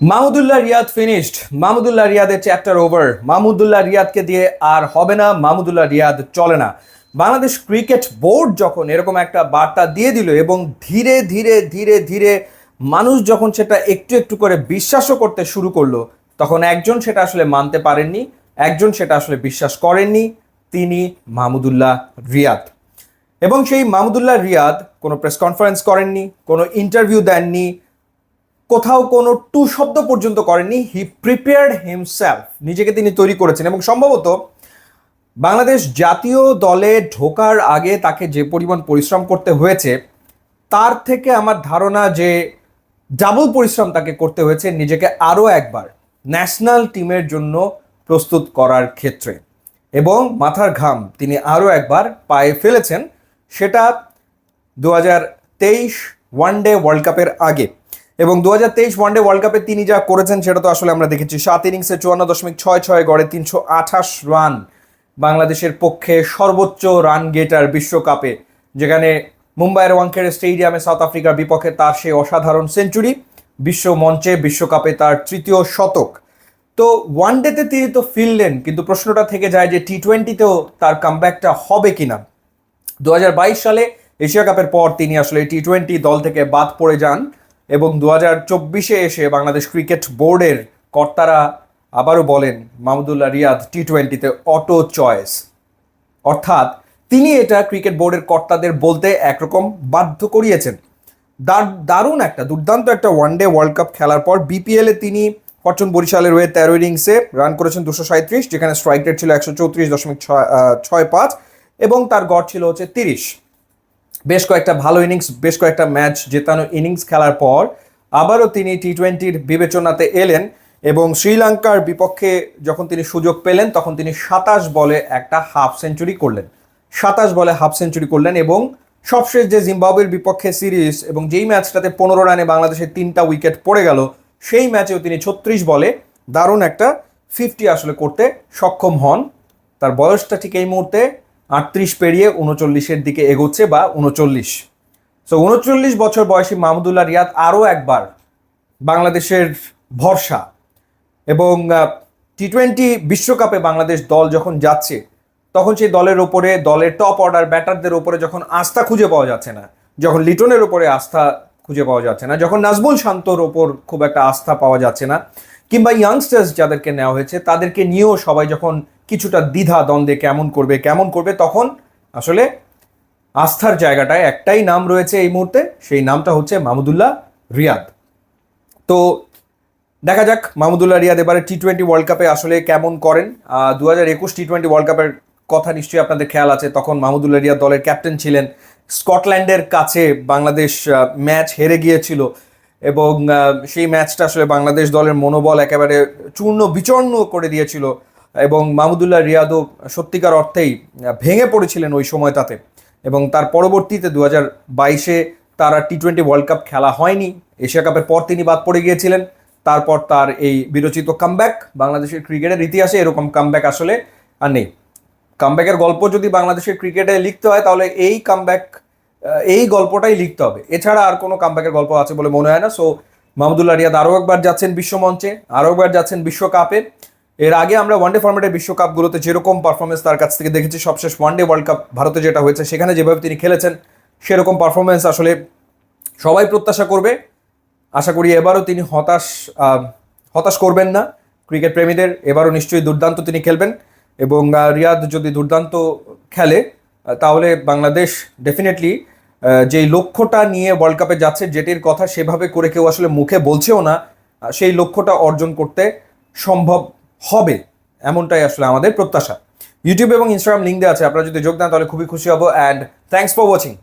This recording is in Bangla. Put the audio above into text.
মাহমুদুল্লাহ রিয়াদ ফিনিশড। মাহমুদুল্লাহ রিয়াদের চ্যাপ্টার ওভার। মাহমুদুল্লাহ রিয়াদকে দিয়ে আর হবে না। মাহমুদুল্লাহ রিয়াদ চলে না। বাংলাদেশ ক্রিকেট বোর্ড যখন এরকম একটা বার্তা দিয়ে দিল এবং ধীরে ধীরে ধীরে ধীরে মানুষ যখন সেটা একটু একটু করে বিশ্বাসও করতে শুরু করলো, তখন একজন সেটা আসলে মানতে পারেননি, একজন সেটা আসলে বিশ্বাস করেননি, তিনি মাহমুদুল্লাহ রিয়াদ। এবং সেই মাহমুদুল্লাহ রিয়াদ কোনো প্রেস কনফারেন্স করেননি, কোনো ইন্টারভিউ দেননি, কোথাও কোনো টু শব্দ পর্যন্ত করেননি। হি প্রিপেয়ার্ড হিমসেলফ, নিজেকে তিনি তৈরি করেছেন। এবং সম্ভবত বাংলাদেশ জাতীয় দলে ঢোকার আগে তাকে যে পরিমাণ পরিশ্রম করতে হয়েছে, তার থেকে আমার ধারণা যে ডাবল পরিশ্রম তাকে করতে হয়েছে নিজেকে আরও একবার ন্যাশনাল টিমের জন্য প্রস্তুত করার ক্ষেত্রে। এবং মাথার ঘাম তিনি আরও একবার পায়ে ফেলেছেন, সেটা 2023 ওয়ানডে ওয়ার্ল্ড কাপের আগে। এবং 2023 ওয়ানডে ওয়ার্ল্ড কাপে তিনি যা করেছেন সেটা তো আসলে আমরা দেখেছি। 7 ইনিংসে 54.66 গড়ে 328 রান, বাংলাদেশের পক্ষে সর্বোচ্চ রান গেটার বিশ্বকাপে, যেখানে মুম্বাইয়ের ওয়াংখেড়ে স্টেডিয়ামে সাউথ আফ্রিকার বিপক্ষে তার সেই অসাধারণ সেঞ্চুরি, বিশ্ব মঞ্চে বিশ্বকাপে তার তৃতীয় শতক। তো ওয়ানডেতে তিনি তো ফিরলেন, কিন্তু প্রশ্নটা থেকে যায় যে টি-20তেও তার কামব্যাকটা হবে কিনা। 2022 সালে এশিয়া কাপের পর তিনি আসলে টি-20 দল থেকে বাদ পড়ে যান এবং 2024-এ এসে বাংলাদেশ ক্রিকেট বোর্ডের কর্তারা আবারও বলেন মাহমুদুল্লাহ রিয়াদ টি-20তে অটো চয়েস। অর্থাৎ তিনি এটা ক্রিকেট বোর্ডের কর্তাদের বলতে একরকম বাধ্য করিয়েছেন। দারুণ একটা দুর্দান্ত একটা ওয়ানডে ওয়ার্ল্ড কাপ খেলার পর বিপিএলে তিনি ফরচুন বরিশালের হয়ে 13 ইনিংসে রান করেছেন 237, যেখানে স্ট্রাইক রেট ছিল 134.65 এবং তার গড় ছিল হচ্ছে 30। বেশ কয়েকটা ভালো ইনিংস, বেশ কয়েকটা ম্যাচ জেতানো ইনিংস খেলার পর আবারও তিনি টি-20-র বিবেচনাতে এলেন এবং শ্রীলঙ্কার বিপক্ষে যখন তিনি সুযোগ পেলেন তখন তিনি 27 বলে একটা হাফ সেঞ্চুরি করলেন। 27 বলে হাফ সেঞ্চুরি করলেন এবং সবশেষ যে জিম্বাবুয়ের বিপক্ষে সিরিজ এবং যেই ম্যাচটাতে 15 রানে বাংলাদেশের 3টা উইকেট পড়ে গেল, সেই ম্যাচেও তিনি 36 বলে দারুণ একটা 50 আসলে করতে সক্ষম হন। তার বয়সটা ঠিক এই মুহূর্তে 38 পেরিয়ে 39-এর দিকে এগোচ্ছে, বা 39। সো 39 বছর বয়সী মাহমুদুল্লাহ রিয়াদ আরও একবার বাংলাদেশের ভরসা। এবং টি-20 বিশ্বকাপে বাংলাদেশ দল যখন যাচ্ছে, তখন সেই দলের ওপরে, দলের টপ অর্ডার ব্যাটারদের ওপরে যখন আস্থা খুঁজে পাওয়া যাচ্ছে না, যখন লিটনের ওপরে আস্থা খুঁজে পাওয়া যাচ্ছে না, যখন নাজমুল শান্তর ওপর খুব একটা আস্থা পাওয়া যাচ্ছে না, কিংবা ইয়াংস্টার্স যাদেরকে নেওয়া হয়েছে তাদেরকে নিয়েও সবাই যখন কিছুটা দ্বিধা দ্বন্দ্বে কেমন করবে, তখন আসলে আস্থার জায়গাটায় একটাই নাম রয়েছে এই মুহূর্তে, সেই নামটা হচ্ছে মাহমুদুল্লাহ রিয়াদ। তো দেখা যাক মাহমুদুল্লাহ রিয়াদ এবারে টি-20 ওয়ার্ল্ড কাপে আসলে কেমন করেন। 2021 টি-20 ওয়ার্ল্ড কাপের কথা নিশ্চয়ই আপনাদের খেয়াল আছে, তখন মাহমুদুল্লাহ রিয়াদ দলের ক্যাপ্টেন ছিলেন। স্কটল্যান্ডের কাছে বাংলাদেশ ম্যাচ হেরে গিয়েছিল এবং সেই ম্যাচটা আসলে বাংলাদেশ দলের মনোবল একেবারে চূর্ণ বিচূর্ণ করে দিয়েছিল এবং মাহমুদুল্লাহ রিয়াদও সত্যিকার অর্থেই ভেঙে পড়েছিলেন ওই সময়টাতে। এবং তার পরবর্তীতে 2022-এ তারা টি-20 ওয়ার্ল্ড কাপ খেলা হয়নি, এশিয়া কাপের পর তিনি বাদ পড়ে গিয়েছিলেন। তারপর তার এই বিরচিত কামব্যাক, বাংলাদেশের ক্রিকেটের ইতিহাসে এরকম কামব্যাক আসলে আর নেই। কামব্যাকের গল্প যদি বাংলাদেশের ক্রিকেটে লিখতে হয় তাহলে এই গল্পটাই লিখতে হবে, এছাড়া আর কোনো কামব্যাকের গল্প আছে বলে মনে হয় না। সো মাহমুদুল্লাহ রিয়াদ আরও একবার যাচ্ছেন বিশ্বমঞ্চে, আরও একবার যাচ্ছেন বিশ্বকাপে। এর আগে আমরা ওয়ানডে ফরম্যাটের বিশ্বকাপগুলোতে যেরকম পারফরমেন্স তার কাছ থেকে দেখেছি, সবশেষ ওয়ানডে ওয়ার্ল্ড কাপ ভারতে যেটা হয়েছে, সেখানে যেভাবে তিনি খেলেছেন সেরকম পারফরমেন্স আসলে সবাই প্রত্যাশা করবে। আশা করি এবারও তিনি হতাশ করবেন না ক্রিকেট প্রেমীদের। এবারও নিশ্চয়ই দুর্দান্ত তিনি খেলবেন এবং রিয়াদ যদি দুর্দান্ত খেলে তাহলে বাংলাদেশ ডেফিনেটলি যেই লক্ষ্যটা নিয়ে ওয়ার্ল্ড কাপে যাচ্ছে, যেটির কথা সেভাবে করে কেউ আসলে মুখে বলছেও না, সেই লক্ষ্যটা অর্জন করতে সম্ভব হবে, এমনটাই আসলে আমাদের প্রত্যাশা। ইউটিউব এবং ইনস্টাগ্রাম লিঙ্ক দেওয়া আছে, আপনারা যদি যোগ দেন তাহলে খুবই খুশি হব। And thanks for watching.